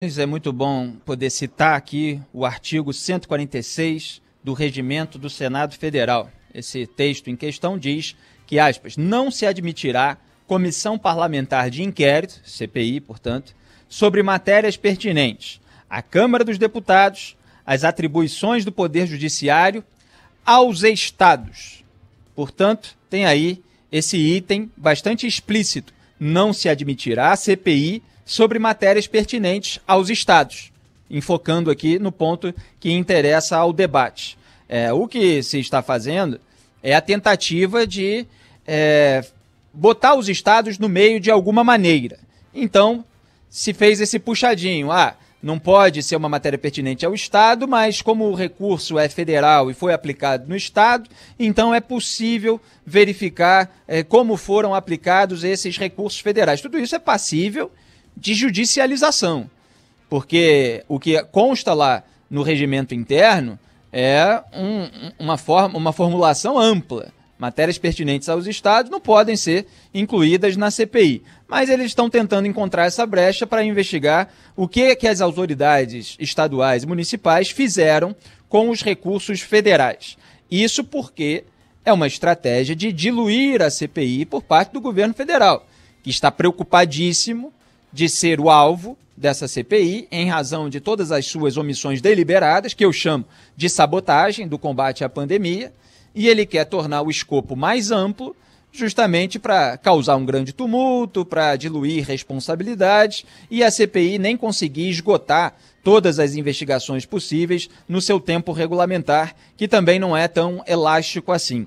É muito bom poder citar aqui o artigo 146 do Regimento do Senado Federal. Esse texto em questão diz que, aspas, não se admitirá comissão parlamentar de inquérito, CPI, portanto, sobre matérias pertinentes à Câmara dos Deputados, às atribuições do Poder Judiciário, aos Estados. Portanto, tem aí esse item bastante explícito. Não se admitirá CPI sobre matérias pertinentes aos Estados, enfocando aqui no ponto que interessa ao debate. O que se está fazendo é a tentativa de botar os Estados no meio de alguma maneira. Então, se fez esse puxadinho. Não pode ser uma matéria pertinente ao Estado, mas como o recurso é federal e foi aplicado no Estado, então é possível verificar como foram aplicados esses recursos federais. Tudo isso é passível de judicialização, porque o que consta lá no regimento interno é uma formulação ampla. Matérias pertinentes aos Estados não podem ser incluídas na CPI. Mas eles estão tentando encontrar essa brecha para investigar o que as autoridades estaduais e municipais fizeram com os recursos federais. Isso porque é uma estratégia de diluir a CPI por parte do governo federal, que está preocupadíssimo de ser o alvo dessa CPI em razão de todas as suas omissões deliberadas, que eu chamo de sabotagem do combate à pandemia, e ele quer tornar o escopo mais amplo justamente para causar um grande tumulto, para diluir responsabilidades e a CPI nem conseguir esgotar todas as investigações possíveis no seu tempo regulamentar, que também não é tão elástico assim.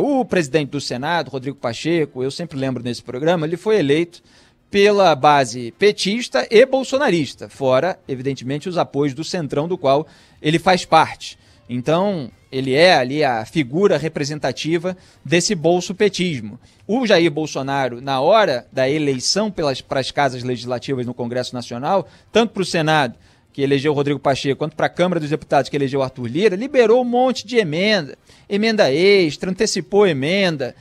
O presidente do Senado, Rodrigo Pacheco, eu sempre lembro nesse programa, ele foi eleito pela base petista e bolsonarista, fora, evidentemente, os apoios do Centrão, do qual ele faz parte. Então, ele é ali a figura representativa desse bolsopetismo. O Jair Bolsonaro, na hora da eleição para as casas legislativas no Congresso Nacional, tanto para o Senado, que elegeu o Rodrigo Pacheco, quanto para a Câmara dos Deputados, que elegeu o Arthur Lira, liberou um monte de emenda extra, antecipou emenda,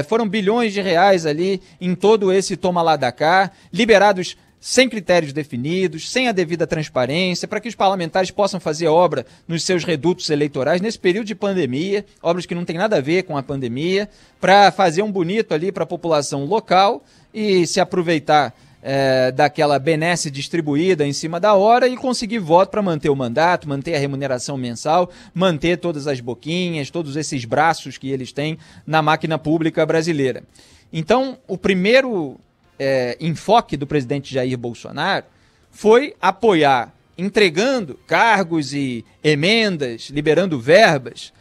foram bilhões de reais ali em todo esse toma lá da cá, liberados sem critérios definidos, sem a devida transparência, para que os parlamentares possam fazer obra nos seus redutos eleitorais nesse período de pandemia, obras que não tem nada a ver com a pandemia, para fazer um bonito ali para a população local e se aproveitar daquela benesse distribuída em cima da hora e conseguir voto para manter o mandato, manter a remuneração mensal, manter todas as boquinhas, todos esses braços que eles têm na máquina pública brasileira. Então, o primeiro enfoque do presidente Jair Bolsonaro foi apoiar, entregando cargos e emendas, liberando verbas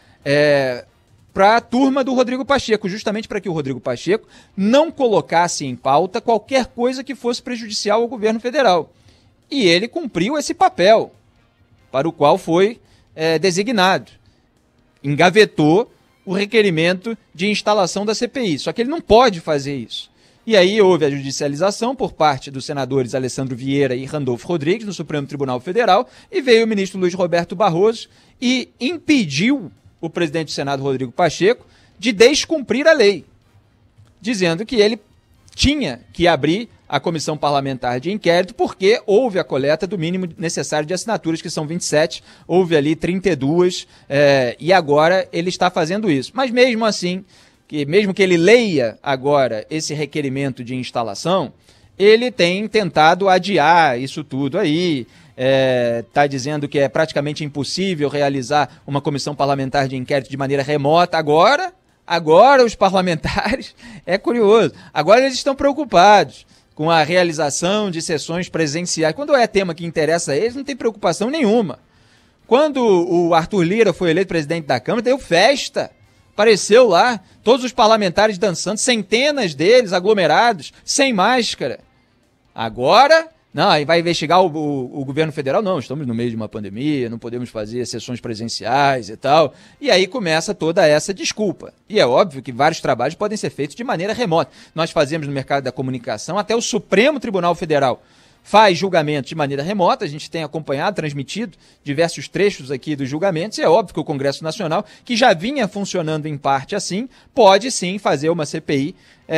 para a turma do Rodrigo Pacheco, justamente para que o Rodrigo Pacheco não colocasse em pauta qualquer coisa que fosse prejudicial ao governo federal. E ele cumpriu esse papel para o qual foi designado. Engavetou o requerimento de instalação da CPI, só que ele não pode fazer isso. E aí houve a judicialização por parte dos senadores Alessandro Vieira e Randolfo Rodrigues no Supremo Tribunal Federal e veio o ministro Luiz Roberto Barroso e impediu o presidente do Senado, Rodrigo Pacheco, de descumprir a lei, dizendo que ele tinha que abrir a comissão parlamentar de inquérito porque houve a coleta do mínimo necessário de assinaturas, que são 27, houve ali 32, e agora ele está fazendo isso. Mas mesmo assim, mesmo que ele leia agora esse requerimento de instalação, ele tem tentado adiar isso tudo aí, está dizendo que é praticamente impossível realizar uma comissão parlamentar de inquérito de maneira remota. Agora os parlamentares, é curioso, agora eles estão preocupados com a realização de sessões presenciais. Quando é tema que interessa a eles, não tem preocupação nenhuma. Quando o Arthur Lira foi eleito presidente da Câmara, deu festa. Apareceu lá, todos os parlamentares dançando, centenas deles aglomerados, sem máscara. Agora, não, aí vai investigar o governo federal. Não, estamos no meio de uma pandemia, não podemos fazer sessões presenciais e tal. E aí começa toda essa desculpa. E é óbvio que vários trabalhos podem ser feitos de maneira remota. Nós fazemos no mercado da comunicação até o Supremo Tribunal Federal faz julgamentos de maneira remota, a gente tem acompanhado, transmitido diversos trechos aqui dos julgamentos, e é óbvio que o Congresso Nacional, que já vinha funcionando em parte assim, pode sim fazer uma CPI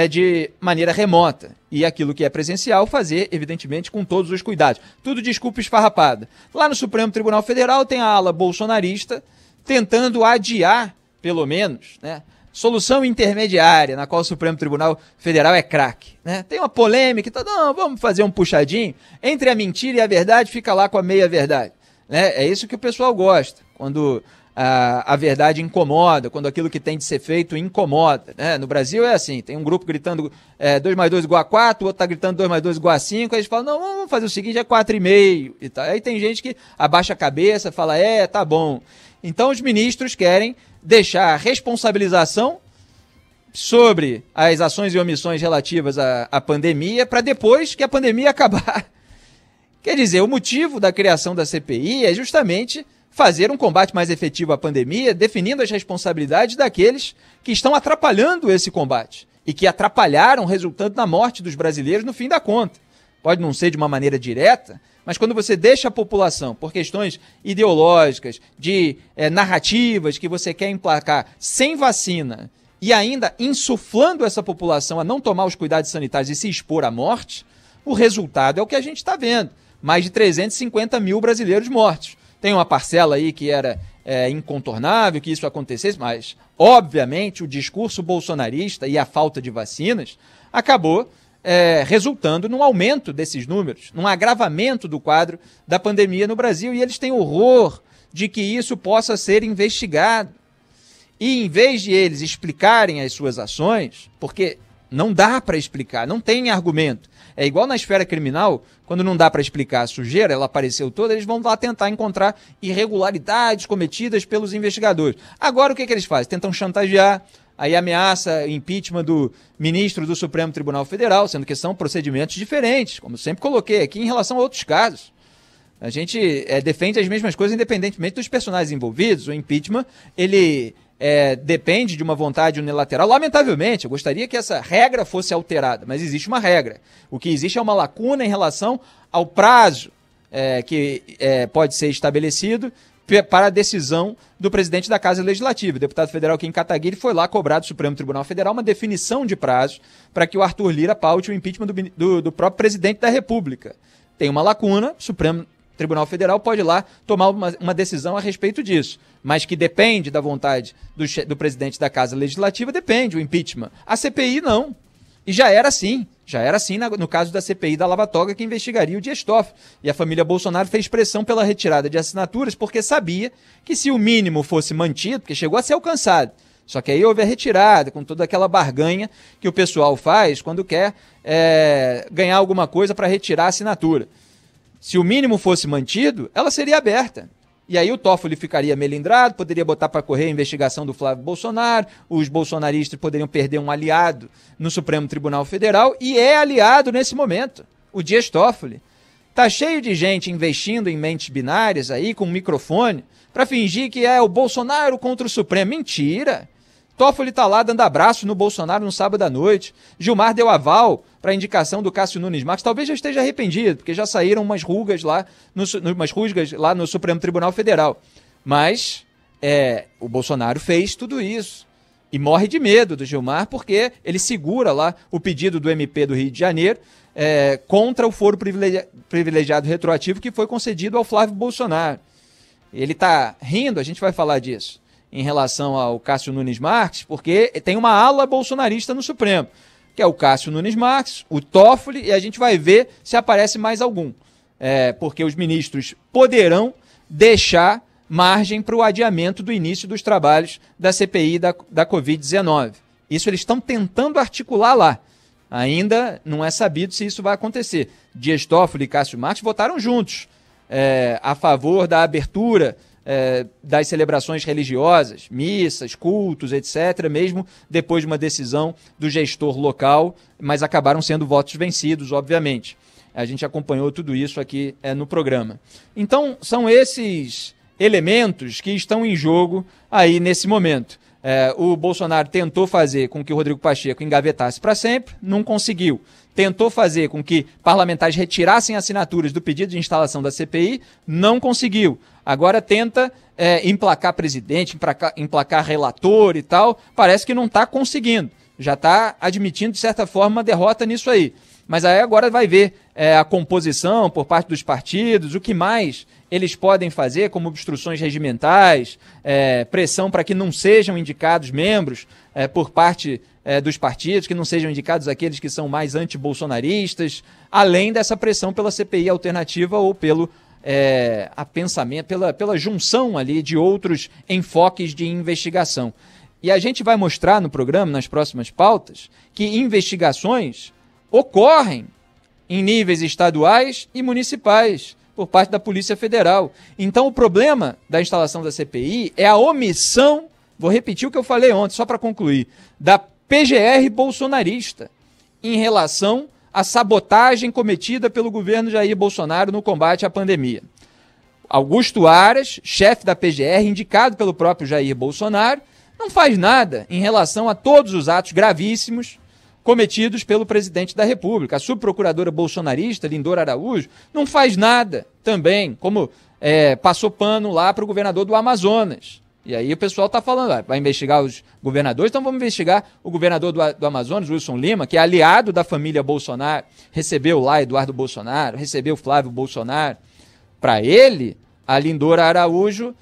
de maneira remota, e aquilo que é presencial fazer, evidentemente, com todos os cuidados. Tudo desculpa esfarrapada. Lá no Supremo Tribunal Federal tem a ala bolsonarista tentando adiar, pelo menos, né, solução intermediária, na qual o Supremo Tribunal Federal é craque, né? Tem uma polêmica, então, não, vamos fazer um puxadinho, entre a mentira e a verdade, fica lá com a meia-verdade, né? É isso que o pessoal gosta, quando a verdade incomoda, quando aquilo que tem de ser feito incomoda, né? No Brasil é assim, tem um grupo gritando 2 mais 2 igual a 4, o outro tá gritando 2 mais 2 igual a 5, aí eles falam, não, vamos fazer o seguinte, é 4,5 e tal. Aí tem gente que abaixa a cabeça, fala, tá bom. Então os ministros querem deixar a responsabilização sobre as ações e omissões relativas à pandemia para depois que a pandemia acabar. Quer dizer, o motivo da criação da CPI é justamente fazer um combate mais efetivo à pandemia, definindo as responsabilidades daqueles que estão atrapalhando esse combate e que atrapalharam, resultando na morte dos brasileiros no fim da conta. Pode não ser de uma maneira direta, mas quando você deixa a população, por questões ideológicas, de narrativas que você quer emplacar, sem vacina e ainda insuflando essa população a não tomar os cuidados sanitários e se expor à morte, o resultado é o que a gente está vendo. Mais de 350 mil brasileiros mortos. Tem uma parcela aí que era incontornável que isso acontecesse, mas, obviamente, o discurso bolsonarista e a falta de vacinas acabou resultando num aumento desses números, num agravamento do quadro da pandemia no Brasil, e eles têm horror de que isso possa ser investigado. E em vez de eles explicarem as suas ações, porque não dá para explicar, não tem argumento. É igual na esfera criminal, quando não dá para explicar a sujeira, ela apareceu toda, eles vão lá tentar encontrar irregularidades cometidas pelos investigadores. Agora o que eles fazem? Tentam chantagear, aí ameaça impeachment do ministro do Supremo Tribunal Federal, sendo que são procedimentos diferentes, como sempre coloquei aqui em relação a outros casos. A gente defende as mesmas coisas independentemente dos personagens envolvidos. O impeachment, ele depende de uma vontade unilateral. Lamentavelmente, eu gostaria que essa regra fosse alterada, mas existe uma regra. O que existe é uma lacuna em relação ao prazo que pode ser estabelecido para a decisão do presidente da Casa Legislativa. O deputado federal Kim Kataguiri foi lá cobrar do Supremo Tribunal Federal uma definição de prazo para que o Arthur Lira paute o impeachment do próprio presidente da República. Tem uma lacuna, o Supremo Tribunal Federal pode ir lá tomar uma decisão a respeito disso, mas que depende da vontade do presidente da Casa Legislativa, depende o impeachment. A CPI não. E já era assim no caso da CPI da Lava Toga, que investigaria o Dias Toffoli. E a família Bolsonaro fez pressão pela retirada de assinaturas, porque sabia que se o mínimo fosse mantido, porque chegou a ser alcançado, só que aí houve a retirada, com toda aquela barganha que o pessoal faz quando quer ganhar alguma coisa para retirar a assinatura. Se o mínimo fosse mantido, ela seria aberta. E aí o Toffoli ficaria melindrado, poderia botar para correr a investigação do Flávio Bolsonaro, os bolsonaristas poderiam perder um aliado no Supremo Tribunal Federal, e é aliado nesse momento, o Dias Toffoli. Tá cheio de gente investindo em mentes binárias aí, com um microfone, para fingir que é o Bolsonaro contra o Supremo. Mentira! Toffoli tá lá dando abraço no Bolsonaro no sábado à noite. Gilmar deu aval para a indicação do Cássio Nunes Marques. Talvez já esteja arrependido, porque já saíram umas rusgas lá no Supremo Tribunal Federal. Mas o Bolsonaro fez tudo isso. E morre de medo do Gilmar, porque ele segura lá o pedido do MP do Rio de Janeiro contra o foro privilegiado retroativo que foi concedido ao Flávio Bolsonaro. Ele está rindo, a gente vai falar disso, em relação ao Cássio Nunes Marques, porque tem uma ala bolsonarista no Supremo, que é o Cássio Nunes Marques, o Toffoli, e a gente vai ver se aparece mais algum. Porque os ministros poderão deixar margem para o adiamento do início dos trabalhos da CPI da Covid-19. Isso eles estão tentando articular lá. Ainda não é sabido se isso vai acontecer. Dias Toffoli e Cássio Marques votaram juntos a favor da abertura das celebrações religiosas, missas, cultos, etc., mesmo depois de uma decisão do gestor local, mas acabaram sendo votos vencidos, obviamente. A gente acompanhou tudo isso aqui no programa. Então, são esses elementos que estão em jogo aí nesse momento. O Bolsonaro tentou fazer com que o Rodrigo Pacheco engavetasse para sempre, não conseguiu. tentou fazer com que parlamentares retirassem assinaturas do pedido de instalação da CPI, não conseguiu. Agora tenta emplacar presidente, emplacar relator e tal, parece que não está conseguindo. Já está admitindo, de certa forma, uma derrota nisso aí. Mas aí agora vai ver a composição por parte dos partidos, o que mais eles podem fazer, como obstruções regimentais, pressão para que não sejam indicados membros por parte dos partidos, que não sejam indicados aqueles que são mais anti-bolsonaristas, além dessa pressão pela CPI alternativa ou pelo pensamento, pela junção ali de outros enfoques de investigação. E a gente vai mostrar no programa, nas próximas pautas, que investigações ocorrem em níveis estaduais e municipais por parte da Polícia Federal. Então o problema da instalação da CPI é a omissão, vou repetir o que eu falei ontem, só para concluir, da PGR bolsonarista em relação à sabotagem cometida pelo governo Jair Bolsonaro no combate à pandemia. Augusto Aras, chefe da PGR, indicado pelo próprio Jair Bolsonaro, não faz nada em relação a todos os atos gravíssimos cometidos pelo presidente da República. A subprocuradora bolsonarista, Lindora Araújo, não faz nada também, como passou pano lá para o governador do Amazonas. E aí o pessoal está falando, vai investigar os governadores, então vamos investigar o governador do Amazonas, Wilson Lima, que é aliado da família Bolsonaro, recebeu lá Eduardo Bolsonaro, recebeu Flávio Bolsonaro. Para ele, a Lindora Araújo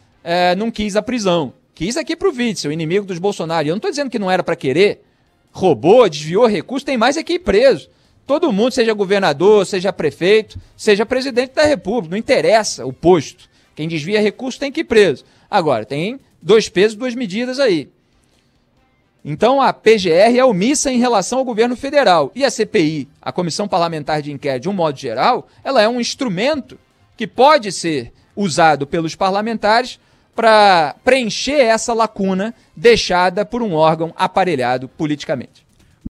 não quis a prisão. Quis aqui para o Witzel, inimigo dos Bolsonaro. E eu não estou dizendo que não era para querer, roubou, desviou recursos, tem mais aqui preso. Todo mundo, seja governador, seja prefeito, seja presidente da República, não interessa o posto. Quem desvia recursos tem que ir preso. Agora, tem 2 pesos, 2 medidas aí. Então a PGR é omissa em relação ao governo federal. E a CPI, a Comissão Parlamentar de Inquérito, de um modo geral, ela é um instrumento que pode ser usado pelos parlamentares para preencher essa lacuna deixada por um órgão aparelhado politicamente.